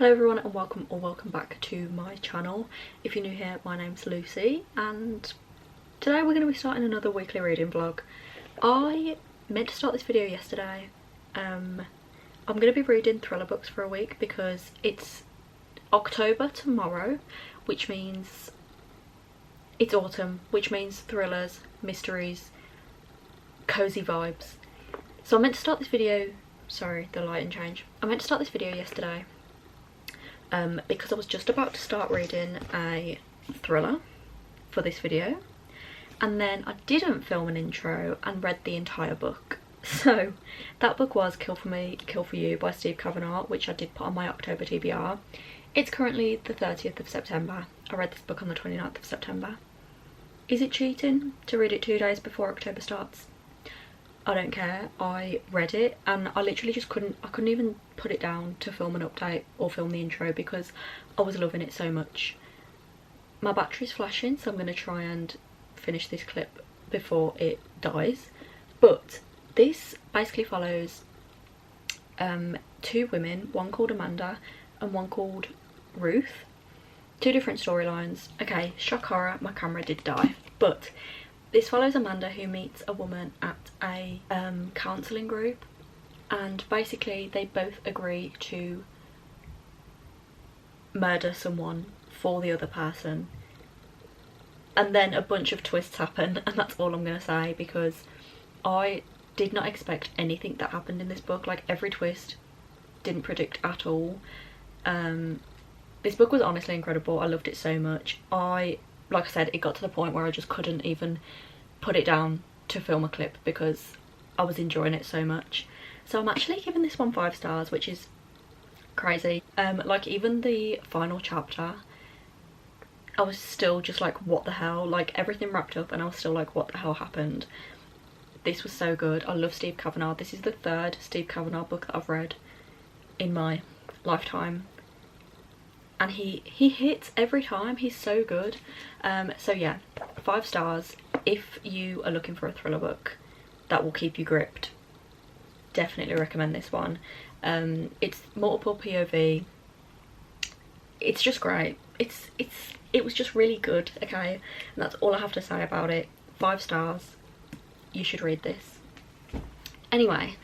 Hello everyone and welcome back to my channel. If you're new here, my name's Lucy and today we're going to be starting another weekly reading vlog. I meant to start this video yesterday. I'm going to be reading thriller books for a week because it's October tomorrow, which means it's autumn, which means thrillers, mysteries, cozy vibes. So I meant to start this video, sorry the lighting change, I meant to start this video yesterday because I was just about to start reading a thriller for this video, and then I didn't film an intro and read the entire book. So that book was Kill for Me, Kill for You by Steve Kavanagh, which I did put on my October TBR. It's currently the 30th of September. I read this book on the 29th of September. Is it cheating to read it 2 days before October starts? I don't care. I read it and I literally just couldn't even put it down to film an update or film the intro because I was loving it so much. My battery's flashing, so I'm going to try and finish this clip before it dies. But this basically follows two women, one called Amanda and one called Ruth. Two different storylines. Okay, shock horror, my camera did die. But this follows Amanda, who meets a woman at a counselling group, and basically they both agree to murder someone for the other person, and then a bunch of twists happen, and that's all I'm going to say because I did not expect anything that happened in this book. Like, every twist didn't predict at all. This book was honestly incredible. I loved it so much. Like I said, it got to the point where I just couldn't even put it down to film a clip because I was enjoying it so much. So I'm actually giving this one 5 stars, which is crazy. Like, even the final chapter, I was still just like, what the hell? Like, everything wrapped up and I was still like, what the hell happened? This was so good. I love Steve Kavanagh. This is the 3rd Steve Kavanagh book that I've read in my lifetime. And he hits every time. He's so good. So yeah, 5 stars. If you are looking for a thriller book that will keep you gripped, definitely recommend this one. It's multiple POV. It's just great. It was just really good. Okay, and that's all I have to say about it. 5 stars. You should read this. Anyway,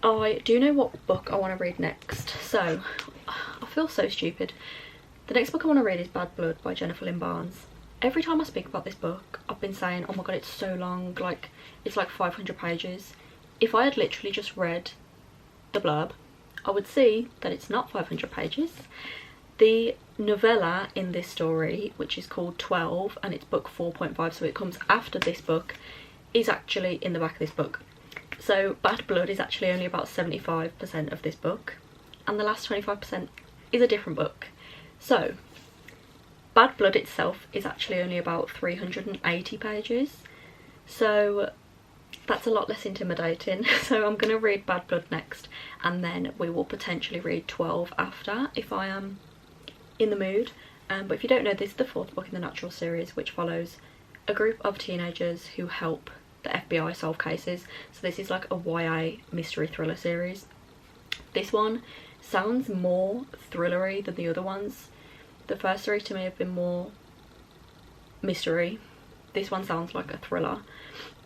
I do know what book I want to read next. So I feel so stupid. The next book I want to read is Bad Blood by Jennifer Lynn Barnes. Every time I speak about this book, I've been saying, oh my god, it's so long, like, it's like 500 pages. If I had literally just read the blurb, I would see that it's not 500 pages. The novella in this story, which is called 12, and it's book 4.5, so it comes after this book, is actually in the back of this book. So Bad Blood is actually only about 75% of this book, and the last 25% is a different book. So Bad Blood itself is actually only about 380 pages, so that's a lot less intimidating. So I'm going to read Bad Blood next, and then we will potentially read 12 after if I am in the mood. But if you don't know, this is the 4th book in the Natural series, which follows a group of teenagers who help the FBI solve cases. So this is like a YA mystery thriller series. This one sounds more thrillery than the other ones. The first 3 to me have been more mystery. This one sounds like a thriller.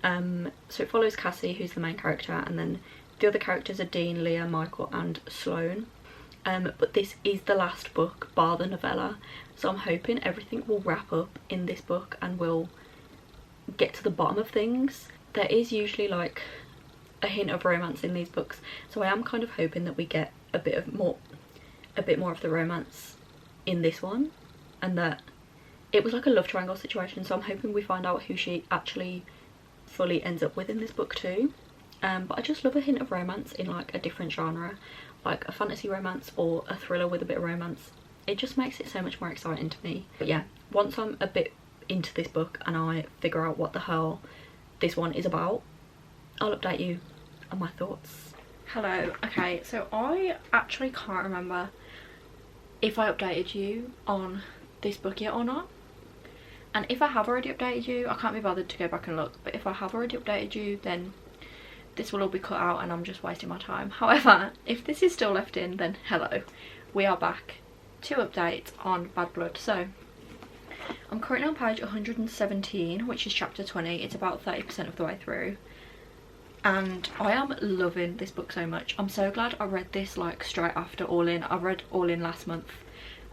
So it follows Cassie, who's the main character, and then the other characters are Dean, Leah, Michael and Sloane. But this is the last book bar the novella, so I'm hoping everything will wrap up in this book and we'll get to the bottom of things. There is usually like a hint of romance in these books, so I am kind of hoping that we get a bit more of the romance in this one, and that it was like a love triangle situation, so I'm hoping we find out who she actually fully ends up with in this book too. but I just love a hint of romance in like a different genre, like a fantasy romance or a thriller with a bit of romance. It just makes it so much more exciting to me. But yeah, once I'm a bit into this book and I figure out what the hell this one is about, I'll update you on my thoughts. Hello. Okay, so I actually can't remember if I updated you on this book yet or not. And if I have already updated you, I can't be bothered to go back and look, but if I have already updated you, then this will all be cut out and I'm just wasting my time. However, if this is still left in, then hello. We are back to update on Bad Blood. So, I'm currently on page 117, which is chapter 20. It's about 30% of the way through. And I am loving this book so much. I'm so glad I read this like straight after All In. I read All In last month.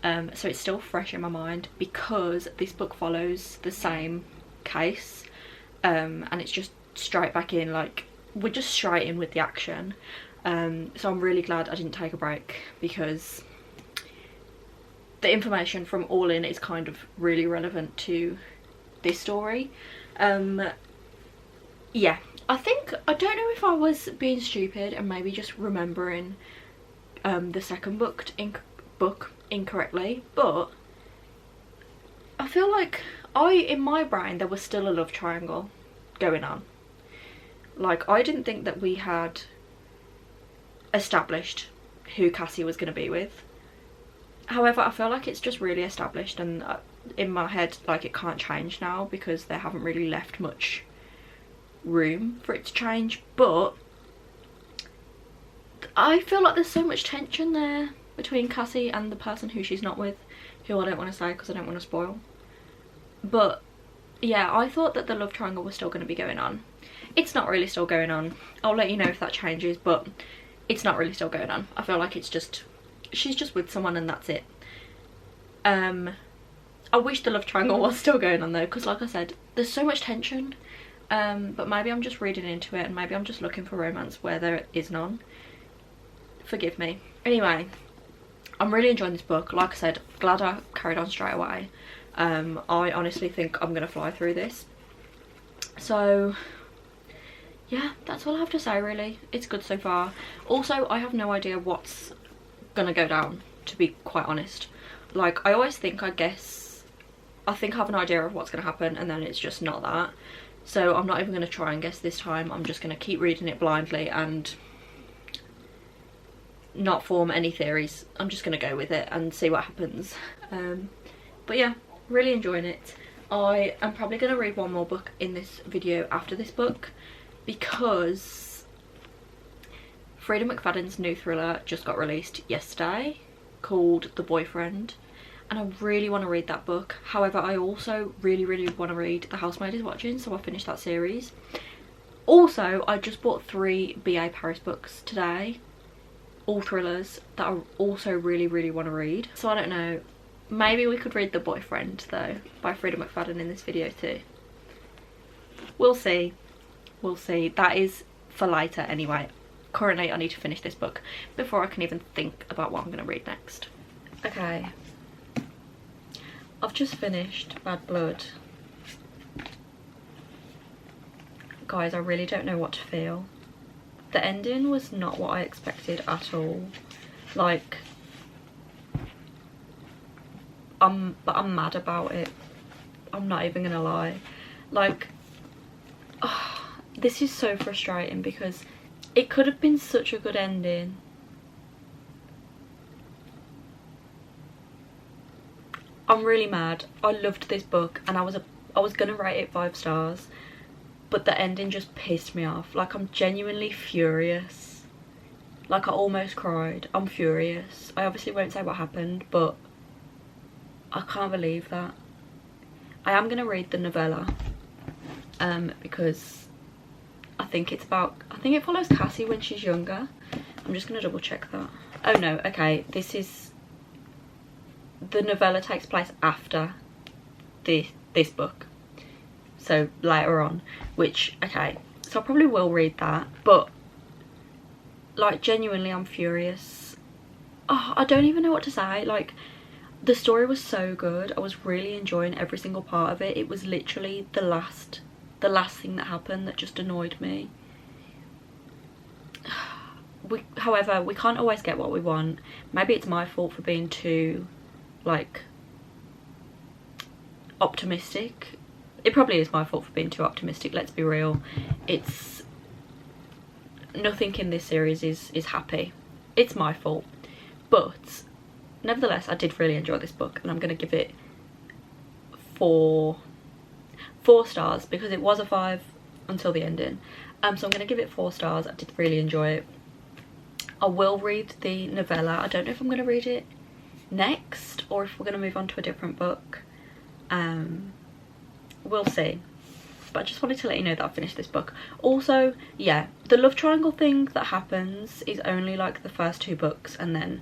So it's still fresh in my mind because this book follows the same case, and it's just straight back in, like we're just straight in with the action. So I'm really glad I didn't take a break because the information from All In is kind of really relevant to this story. Yeah, I don't know if I was being stupid and maybe just remembering the second book incorrectly, but I feel like in my brain there was still a love triangle going on. Like, I didn't think that we had established who Cassie was going to be with. However, I feel like it's just really established, and in my head, like, it can't change now because they haven't really left much room for it to change. But I feel like there's so much tension there between Cassie and the person who she's not with, who I don't want to say because I don't want to spoil. But yeah, I thought that the love triangle was still going to be going on. It's not really still going on. I'll let you know if that changes, but it's not really still going on. I feel like it's just, she's just with someone and that's it. I wish the love triangle was still going on though, because like I said, there's so much tension. But maybe I'm just reading into it and maybe I'm just looking for romance where there is none. Forgive me. Anyway, I'm really enjoying this book. Like I said, glad I carried on straight away. I honestly think I'm gonna fly through this. So yeah, that's all I have to say really. It's good so far. Also, I have no idea what's gonna go down, to be quite honest. Like, I always think, I think I have an idea of what's gonna happen and then it's just not that. So I'm not even gonna try and guess this time. I'm just gonna keep reading it blindly and not form any theories. I'm just gonna go with it and see what happens. But yeah, really enjoying it. I am probably gonna read one more book in this video after this book because Freida McFadden's new thriller just got released yesterday called The Boyfriend, and I really want to read that book. However, I also really want to read The Housemaid is Watching, so I finished that series. Also, I just bought 3 B.A. Paris books today, all thrillers that I also really want to read. So I don't know, maybe we could read The Boyfriend though by Freida McFadden in this video too. We'll see. We'll see. That is for later anyway. Currently I need to finish this book before I can even think about what I'm going to read next. Okay, I've just finished Bad Blood. Guys, I really don't know what to feel. The ending was not what I expected at all. Like, but I'm mad about it. I'm not even gonna lie. Like, oh, this is so frustrating because it could have been such a good ending. I'm really mad. I loved this book and I was gonna rate it 5 stars, but the ending just pissed me off. Like, I'm genuinely furious. Like, I almost cried. I'm furious. I obviously won't say what happened, but I can't believe that. I am gonna read the novella because I think it follows Cassie when she's younger. I'm just gonna double check that. Oh no, okay, the novella takes place after this book, so later on, which, okay, so I probably will read that, but like, genuinely I'm furious. Oh, I don't even know what to say. Like, the story was so good. I was really enjoying every single part of it. It was literally the last thing that happened that just annoyed me. however, we can't always get what we want. Maybe it's my fault for being too, like, optimistic. It probably is my fault for being too optimistic, let's be real. It's, nothing in this series is happy. It's my fault. But nevertheless, I did really enjoy this book, and I'm going to give it 4 stars, because it was a 5 until the ending. So I'm going to give it 4 stars. I did really enjoy it. I will read the novella. I don't know if I'm going to read it next or if we're going to move on to a different book. We'll see. But I just wanted to let you know that I finished this book. Also, yeah, the love triangle thing that happens is only like the first 2 books, and then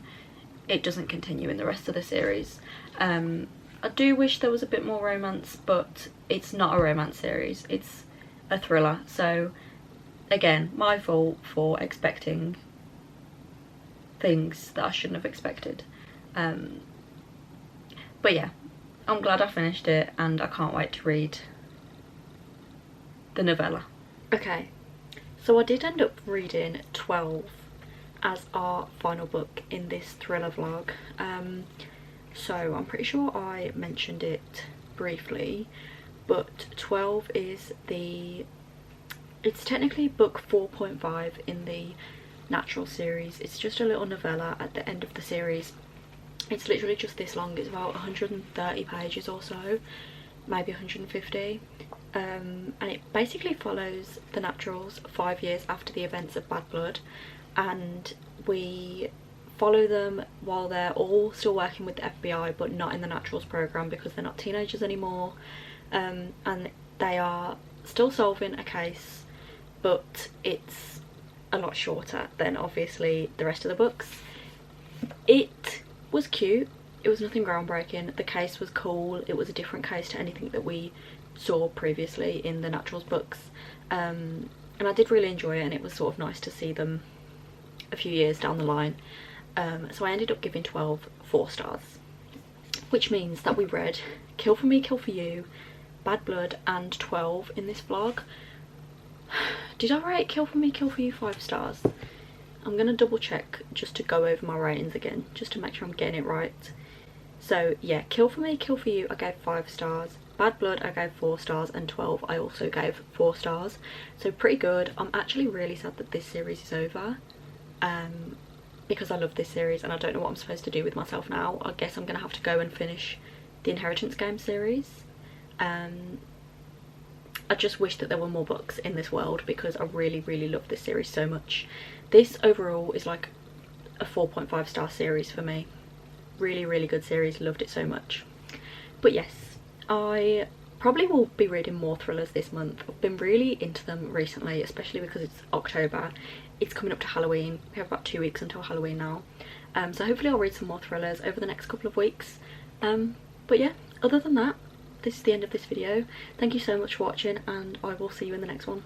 it doesn't continue in the rest of the series. I do wish there was a bit more romance, but it's not a romance series, it's a thriller. So again, my fault for expecting things that I shouldn't have expected. But yeah, I'm glad I finished it, and I can't wait to read the novella. Okay, so I did end up reading 12 as our final book in this thriller vlog. So I'm pretty sure I mentioned it briefly, but 12 is it's technically book 4.5 in the Natural series. It's just a little novella at the end of the series. It's literally just this long. It's about 130 pages or so, maybe 150. And it basically follows the Naturals 5 years after the events of Bad Blood, and we follow them while they're all still working with the FBI but not in the Naturals program because they're not teenagers anymore, and they are still solving a case, but it's a lot shorter than obviously the rest of the books. It was cute, it was nothing groundbreaking, the case was cool, it was a different case to anything that we saw previously in the Naturals books, and I did really enjoy it, and it was sort of nice to see them a few years down the line. So I ended up giving 12 4 stars, which means that we read Kill for Me, Kill for You, Bad Blood and 12 in this vlog. Did I rate Kill for Me, Kill for You 5 stars? I'm going to double check just to go over my ratings again, just to make sure I'm getting it right. So yeah, Kill for Me, Kill for You I gave 5 stars, Bad Blood I gave 4 stars, and 12 I also gave 4 stars. So pretty good. I'm actually really sad that this series is over, because I love this series and I don't know what I'm supposed to do with myself now. I guess I'm going to have to go and finish the Inheritance Game series. I just wish that there were more books in this world because I really love this series so much. This overall is like a 4.5 star series for me. Really good series, loved it so much. But yes, I probably will be reading more thrillers this month. I've been really into them recently, especially because it's October. It's coming up to Halloween. We have about 2 weeks until Halloween now. So hopefully I'll read some more thrillers over the next couple of weeks. But yeah, other than that, this is the end of this video. Thank you so much for watching, and I will see you in the next one.